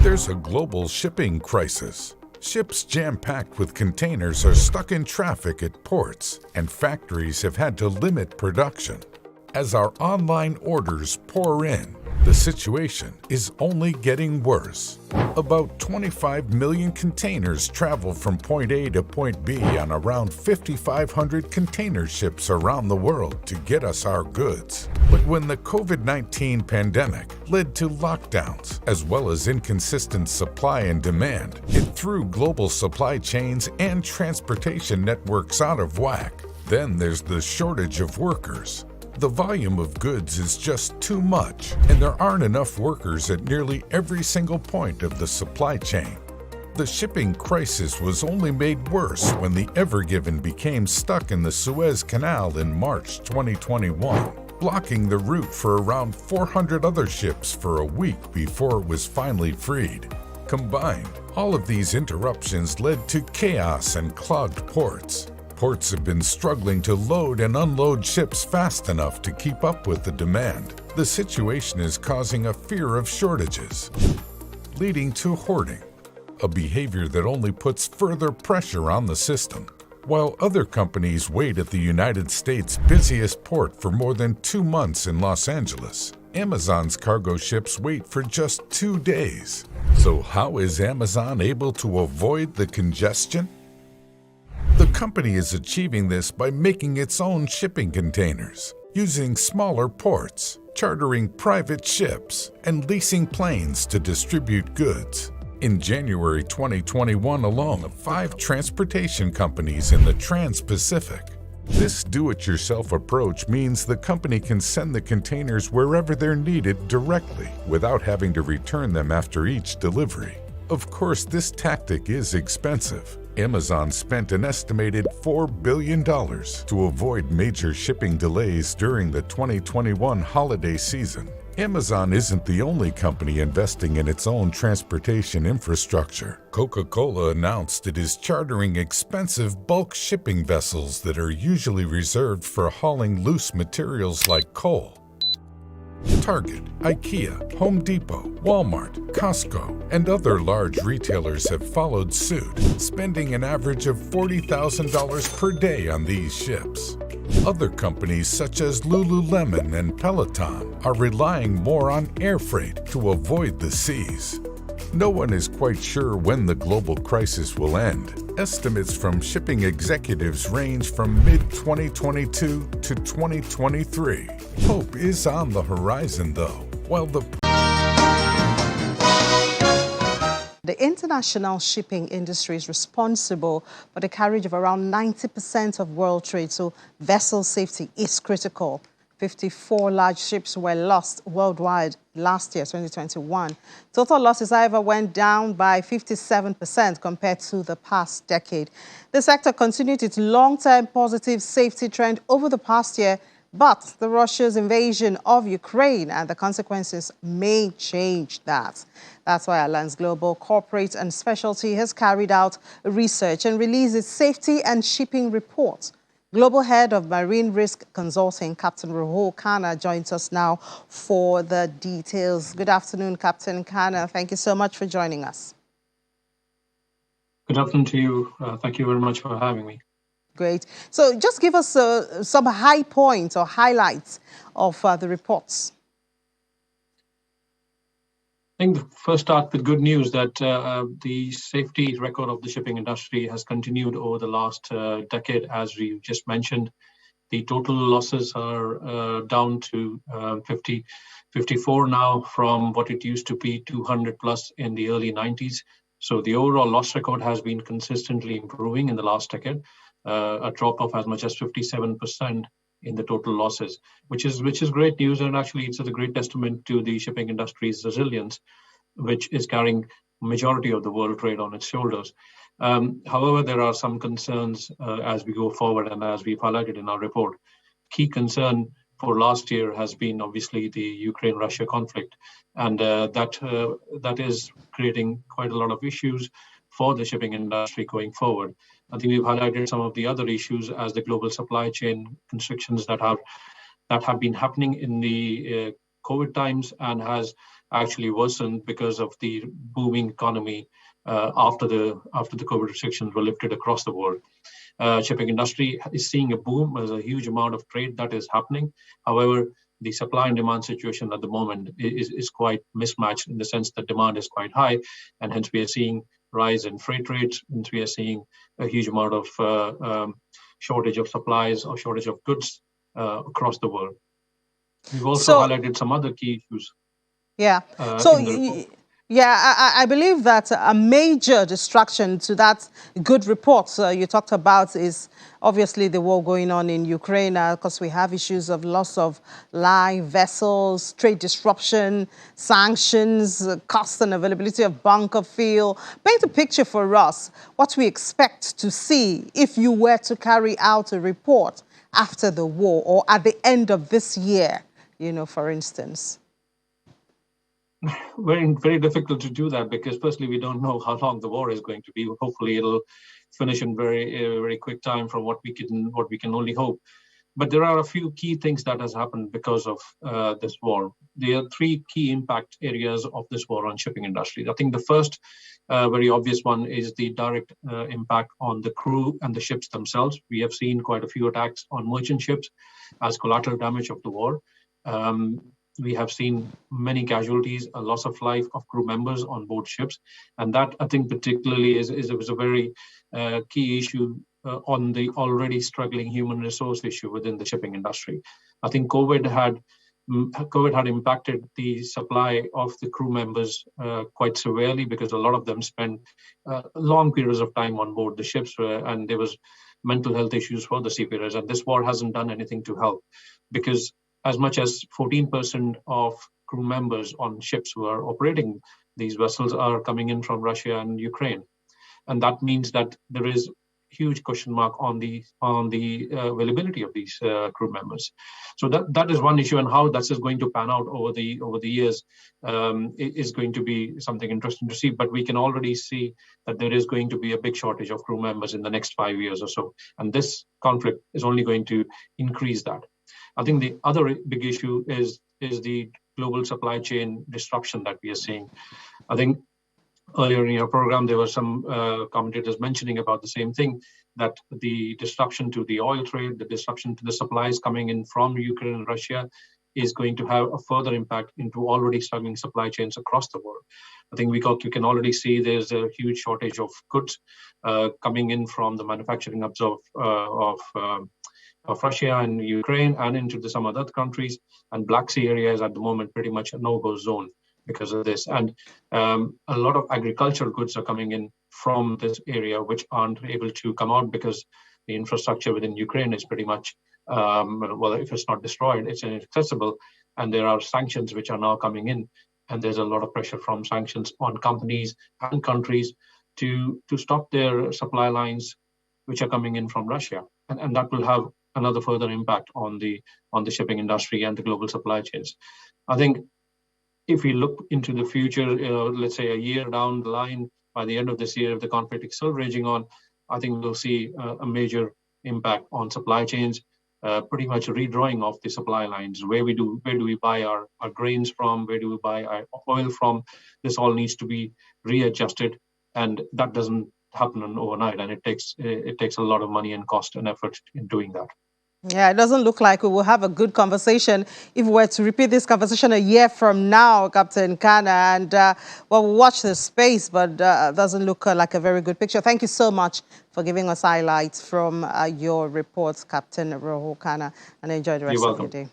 There's a global shipping crisis. Ships jam-packed with containers are stuck in traffic at ports, and factories have had to limit production. As our online orders pour in, the situation is only getting worse. About 25 million containers travel from point A to point B on around 5,500 container ships around the world to get us our goods. But when the COVID-19 pandemic led to lockdowns, as well as inconsistent supply and demand, it threw global supply chains and transportation networks out of whack. Then there's the shortage of workers. The volume of goods is just too much, and there aren't enough workers at nearly every single point of the supply chain. The shipping crisis was only made worse when the Ever Given became stuck in the Suez Canal in March 2021, blocking the route for around 400 other ships for a week before it was finally freed. Combined, all of these interruptions led to chaos and clogged ports. Ports have been struggling to load and unload ships fast enough to keep up with the demand. The situation is causing a fear of shortages, leading to hoarding, a behavior that only puts further pressure on the system. While other companies wait at the United States' busiest port for more than 2 months in Los Angeles, Amazon's cargo ships wait for just 2 days. So how is Amazon able to avoid the congestion? The company is achieving this by making its own shipping containers, using smaller ports, chartering private ships, and leasing planes to distribute goods. In January 2021 alone, 5 transportation companies in the Trans-Pacific. This do-it-yourself approach means the company can send the containers wherever they're needed directly without having to return them after each delivery. Of course, this tactic is expensive. Amazon spent an estimated $4 billion to avoid major shipping delays during the 2021 holiday season. Amazon isn't the only company investing in its own transportation infrastructure. Coca-Cola announced it is chartering expensive bulk shipping vessels that are usually reserved for hauling loose materials like coal. Target, IKEA, Home Depot, Walmart, Costco, and other large retailers have followed suit, spending an average of $40,000 per day on these ships. Other companies such as Lululemon and Peloton are relying more on air freight to avoid the seas. No one is quite sure when the global crisis will end. Estimates from shipping executives range from mid-2022 to 2023. Hope is on the horizon, though. While the international shipping industry is responsible for the carriage of around 90% of world trade, so vessel safety is critical. 54 large ships were lost worldwide last year, 2021. Total losses, however, went down by 57% compared to the past decade. The sector continued its long-term positive safety trend over the past year, but the Russia's invasion of Ukraine and the consequences may change that. That's why Alliance Global Corporate and Specialty has carried out research and released its safety and shipping report. Global Head of Marine Risk Consulting, Captain Rahul Khanna, joins us now for the details. Good afternoon, Captain Khanna. Thank you so much for joining us. Good afternoon to you. Thank you very much for having me. Great. So just give us some high points or highlights of the reports. I think first start with good news that the safety record of the shipping industry has continued over the last decade, as we just mentioned. The total losses are down to 54 now from what it used to be 200 plus in the early 90s. So the overall loss record has been consistently improving in the last decade, a drop of as much as 57% in the total losses, which is great news, and actually it's a great testament to the shipping industry's resilience, which is carrying majority of the world trade on its shoulders. However, there are some concerns as we go forward, and as we've highlighted in our report. Key concern for last year has been obviously the Ukraine-Russia conflict, and that is creating quite a lot of issues for the shipping industry going forward. I think we've highlighted some of the other issues as the global supply chain constrictions that have been happening in the COVID times and has actually worsened because of the booming economy after the COVID restrictions were lifted across the world. Shipping industry is seeing a boom. There's a huge amount of trade that is happening. However, the supply and demand situation at the moment is quite mismatched in the sense that demand is quite high, and hence we are seeing rise in freight rates, and we are seeing a huge amount of shortage of supplies or shortage of goods across the world. We've also highlighted some other key issues. Yeah. I believe that a major distraction to that good report you talked about is obviously the war going on in Ukraine, because we have issues of loss of live vessels, trade disruption, sanctions, cost and availability of bunker fuel. Paint a picture for us what we expect to see if you were to carry out a report after the war or at the end of this year, for instance. Very difficult to do that, because firstly, we don't know how long the war is going to be. Hopefully it'll finish in very quick time, from what we can only hope. But there are a few key things that has happened because of this war. There are three key impact areas of this war on shipping industry. I think the first very obvious one is the direct impact on the crew and the ships themselves. We have seen quite a few attacks on merchant ships as collateral damage of the war. We have seen many casualties, a loss of life of crew members on board ships. And that, I think, particularly is a very key issue on the already struggling human resource issue within the shipping industry. I think COVID had impacted the supply of the crew members quite severely, because a lot of them spent long periods of time on board the ships, and there was mental health issues for the seafarers. And this war hasn't done anything to help, because as much as 14% of crew members on ships who are operating these vessels are coming in from Russia and Ukraine. And that means that there is huge question mark on the availability of these crew members. So that is one issue, and how that's going to pan out over the years is going to be something interesting to see. But we can already see that there is going to be a big shortage of crew members in the next 5 years or so, and this conflict is only going to increase that. I think the other big issue is the global supply chain disruption that we are seeing. I think earlier in your program, there were some commentators mentioning about the same thing, that the disruption to the oil trade, the disruption to the supplies coming in from Ukraine and Russia is going to have a further impact into already struggling supply chains across the world. I think we can already see there's a huge shortage of goods coming in from the manufacturing hubs of Russia and Ukraine and into some other countries. And Black Sea area is at the moment pretty much a no-go zone because of this. And a lot of agricultural goods are coming in from this area, which aren't able to come out because the infrastructure within Ukraine is pretty much, well, if it's not destroyed, it's inaccessible. And there are sanctions which are now coming in. And there's a lot of pressure from sanctions on companies and countries to stop their supply lines which are coming in from Russia. And that will have another further impact on the shipping industry and the global supply chains. I think if we look into the future, let's say a year down the line, by the end of this year, if the conflict is still raging on, I think we'll see a major impact on supply chains, pretty much redrawing of the supply lines. Where do we buy our grains from? Where do we buy our oil from? This all needs to be readjusted, and that doesn't happen overnight, and it takes a lot of money and cost and effort in doing that. Yeah, it doesn't look like we will have a good conversation if we were to repeat this conversation a year from now, Captain Kana. And, well, we'll watch the space, but it doesn't look like a very good picture. Thank you so much for giving us highlights from your reports, Captain Rahul Kana, and enjoy the rest of your day.